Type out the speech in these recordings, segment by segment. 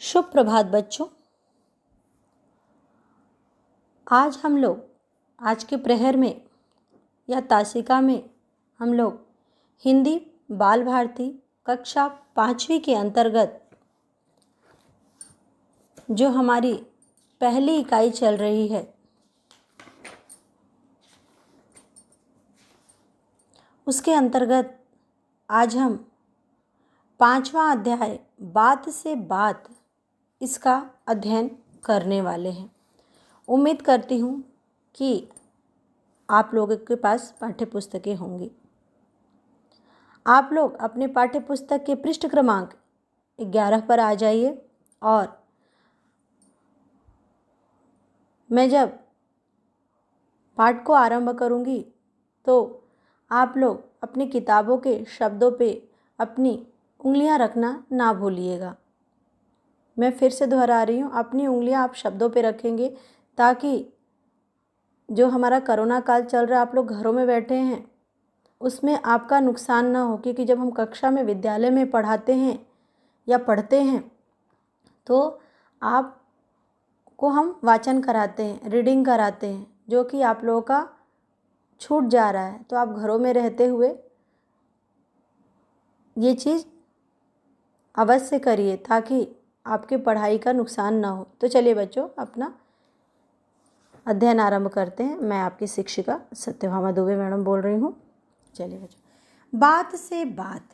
शुभ प्रभात बच्चों। आज हम लोग आज के प्रहर में या तासिका में हम लोग हिंदी बाल भारती कक्षा 5वीं के अंतर्गत जो हमारी पहली इकाई चल रही है उसके अंतर्गत आज हम 5वां अध्याय बात से बात इसका अध्ययन करने वाले हैं। उम्मीद करती हूँ कि आप लोगों के पास पाठ्य पुस्तकें होंगी। आप लोग अपने पाठ्य पुस्तक के पृष्ठ क्रमांक 11 पर आ जाइए और मैं जब पाठ को आरंभ करूँगी तो आप लोग अपनी किताबों के शब्दों पे अपनी उंगलियां रखना ना भूलिएगा। मैं फिर से दोहरा रही हूँ, अपनी उंगलियां आप शब्दों पे रखेंगे ताकि जो हमारा कोरोना काल चल रहा है, आप लोग घरों में बैठे हैं, उसमें आपका नुकसान ना हो। क्योंकि जब हम कक्षा में विद्यालय में पढ़ाते हैं या पढ़ते हैं तो आपको हम वाचन कराते हैं, रीडिंग कराते हैं, जो कि आप लोगों का छूट जा रहा है। तो आप घरों में रहते हुए ये चीज़ अवश्य करिए ताकि आपके पढ़ाई का नुकसान ना हो। तो चलिए बच्चों, अपना अध्ययन आरंभ करते हैं। मैं आपकी शिक्षिका सत्यभामा दुबे मैडम बोल रही हूँ। चलिए बच्चों, बात से बात।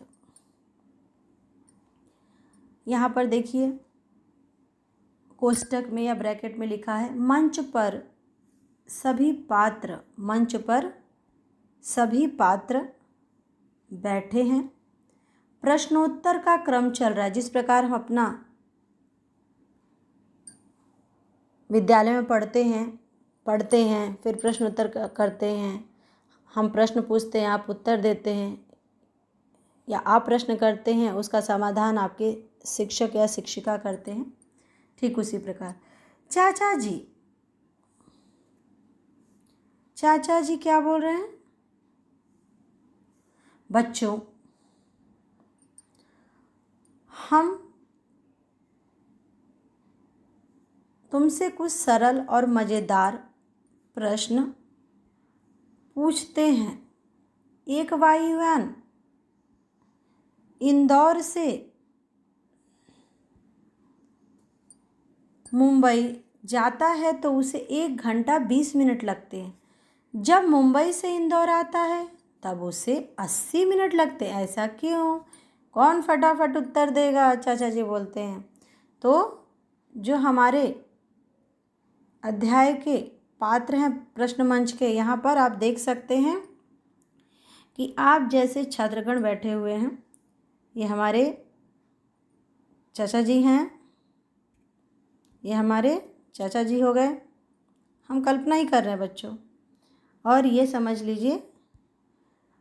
यहाँ पर देखिए कोष्टक में या ब्रैकेट में लिखा है मंच पर सभी पात्र बैठे हैं। प्रश्नोत्तर का क्रम चल रहा है। जिस प्रकार हम अपना विद्यालय में पढ़ते हैं फिर प्रश्नोत्तर करते हैं, हम प्रश्न पूछते हैं, आप उत्तर देते हैं, या आप प्रश्न करते हैं, उसका समाधान आपके शिक्षक या शिक्षिका करते हैं। ठीक उसी प्रकार चाचा जी क्या बोल रहे हैं? बच्चों, हम तुमसे कुछ सरल और मज़ेदार प्रश्न पूछते हैं। एक वायुयान इंदौर से मुंबई जाता है तो उसे 1 घंटा 20 मिनट लगते हैं। जब मुंबई से इंदौर आता है तब उसे 80 मिनट लगते हैं। ऐसा क्यों? कौन फटाफट उत्तर देगा? चाचा जी बोलते हैं। तो जो हमारे अध्याय के पात्र हैं प्रश्न मंच के, यहाँ पर आप देख सकते हैं कि आप जैसे छात्रगण बैठे हुए हैं, ये हमारे चाचा जी हैं, ये हमारे चाचा जी हो गए। हम कल्पना ही कर रहे हैं बच्चों। और ये समझ लीजिए,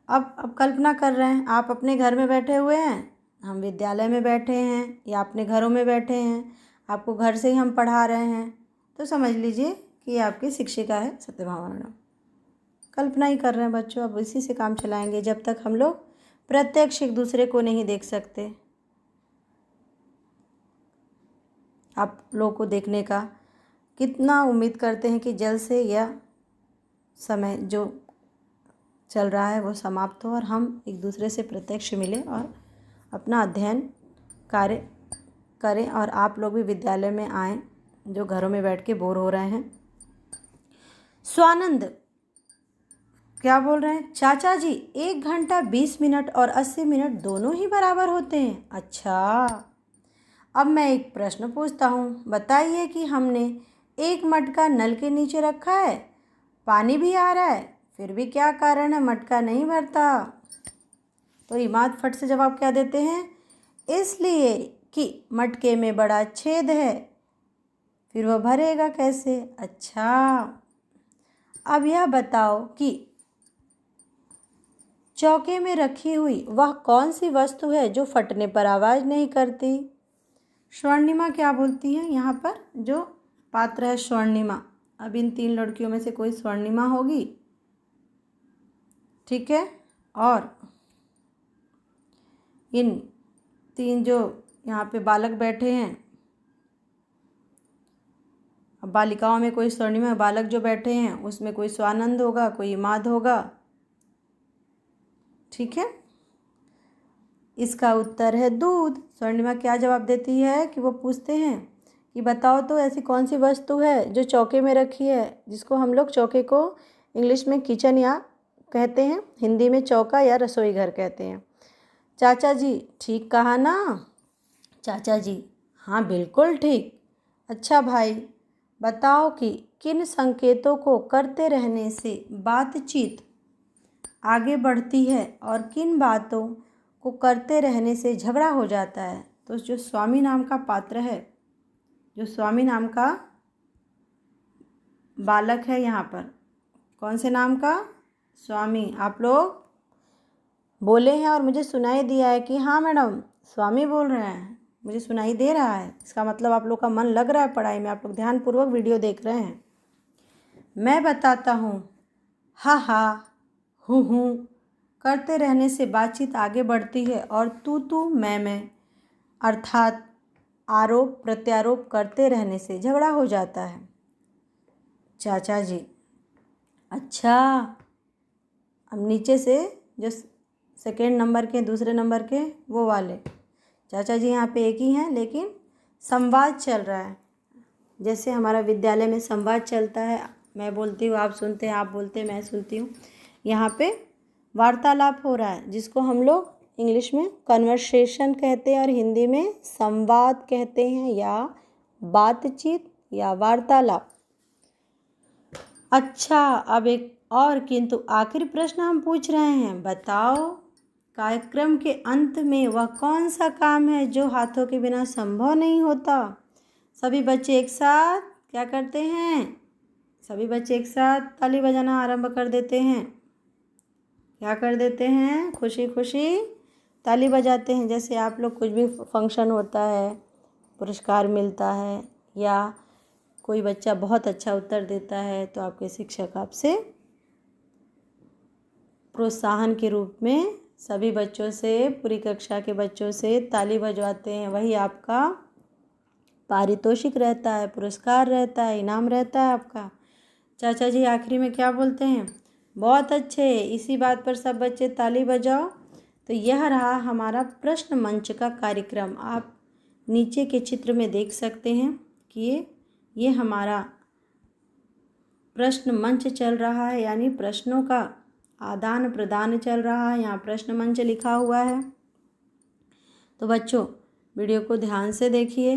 अब कल्पना कर रहे हैं, आप अपने घर में बैठे हुए हैं, हम विद्यालय में बैठे हैं, या अपने घरों में बैठे हैं, आपको घर से ही हम पढ़ा रहे हैं। तो समझ लीजिए कि ये आपकी शिक्षिका है सत्यभामा मैडम। कल्पना ही कर रहे हैं बच्चों। अब इसी से काम चलाएंगे जब तक हम लोग प्रत्यक्ष एक दूसरे को नहीं देख सकते। आप लोगों को देखने का कितना उम्मीद करते हैं कि जल्द से यह समय जो चल रहा है वो समाप्त हो और हम एक दूसरे से प्रत्यक्ष मिलें और अपना अध्ययन कार्य करें, और आप लोग भी विद्यालय में आएँ जो घरों में बैठ के बोर हो रहे हैं। स्वानंद क्या बोल रहे हैं? चाचा जी 1 घंटा 20 मिनट और 80 मिनट दोनों ही बराबर होते हैं। अच्छा, अब मैं एक प्रश्न पूछता हूँ। बताइए कि हमने एक मटका नल के नीचे रखा है, पानी भी आ रहा है, फिर भी क्या कारण है मटका नहीं भरता? तो इमाद फट से जवाब क्या देते हैं? इसलिए कि मटके में बड़ा छेद है, फिर वह भरेगा कैसे? अच्छा, अब यह बताओ कि चौके में रखी हुई वह कौन सी वस्तु है जो फटने पर आवाज़ नहीं करती? स्वर्णिमा क्या बोलती है? यहाँ पर जो पात्र है स्वर्णिमा। अब इन 3 लड़कियों में से कोई स्वर्णिमा होगी, ठीक है? और इन 3 जो यहाँ पे बालक बैठे हैं अब बालिकाओं में कोई स्वर्णिमा बालक जो बैठे हैं उसमें कोई स्वानंद होगा, कोई इमाद होगा। ठीक है, इसका उत्तर है दूध। स्वर्णिमा क्या जवाब देती है कि वो पूछते हैं कि बताओ तो ऐसी कौन सी वस्तु है जो चौके में रखी है, जिसको हम लोग चौके को इंग्लिश में किचन या कहते हैं, हिंदी में चौका या रसोई घर कहते हैं। चाचा जी ठीक कहा ना? चाचा जी हाँ बिल्कुल ठीक। अच्छा भाई बताओ कि किन संकेतों को करते रहने से बातचीत आगे बढ़ती है और किन बातों को करते रहने से झगड़ा हो जाता है। तो जो स्वामी नाम का पात्र है, जो स्वामी नाम का बालक है यहाँ पर, कौन से नाम का? स्वामी। आप लोग बोले हैं और मुझे सुनाई दिया है कि हाँ मैडम स्वामी बोल रहे हैं, मुझे सुनाई दे रहा है। इसका मतलब आप लोग का मन लग रहा है पढ़ाई में, आप लोग ध्यानपूर्वक वीडियो देख रहे हैं। मैं बताता हूँ। हा हा हूँ करते रहने से बातचीत आगे बढ़ती है और तू मैं अर्थात आरोप प्रत्यारोप करते रहने से झगड़ा हो जाता है। चाचा जी अच्छा। अब नीचे से जो सेकेंड नंबर के, दूसरे नंबर के वो वाले चाचा जी यहाँ पे एक ही हैं, लेकिन संवाद चल रहा है। जैसे हमारा विद्यालय में संवाद चलता है, मैं बोलती हूँ आप सुनते हैं, आप बोलते हैं मैं सुनती हूँ। यहाँ पे वार्तालाप हो रहा है, जिसको हम लोग इंग्लिश में कन्वर्सेशन कहते हैं और हिंदी में संवाद कहते हैं या बातचीत या वार्तालाप। अच्छा, अब एक और किंतु आखिरी प्रश्न हम पूछ रहे हैं। बताओ कार्यक्रम के अंत में वह कौन सा काम है जो हाथों के बिना संभव नहीं होता। सभी बच्चे एक साथ क्या करते हैं? सभी बच्चे एक साथ ताली बजाना आरंभ कर देते हैं। क्या कर देते हैं? खुशी खुशी ताली बजाते हैं। जैसे आप लोग कुछ भी फंक्शन होता है, पुरस्कार मिलता है या कोई बच्चा बहुत अच्छा उत्तर देता है तो आपके शिक्षक आपसे प्रोत्साहन के रूप में सभी बच्चों से, पूरी कक्षा के बच्चों से ताली बजवाते हैं। वही आपका पारितोषिक रहता है, पुरस्कार रहता है, इनाम रहता है आपका। चाचा जी आखिरी में क्या बोलते हैं? बहुत अच्छे, इसी बात पर सब बच्चे ताली बजाओ। तो यह रहा हमारा प्रश्न मंच का कार्यक्रम। आप नीचे के चित्र में देख सकते हैं कि ये हमारा प्रश्न मंच चल रहा है, यानी प्रश्नों का आदान प्रदान चल रहा है। यहाँ प्रश्न मंच लिखा हुआ है। तो बच्चों वीडियो को ध्यान से देखिए।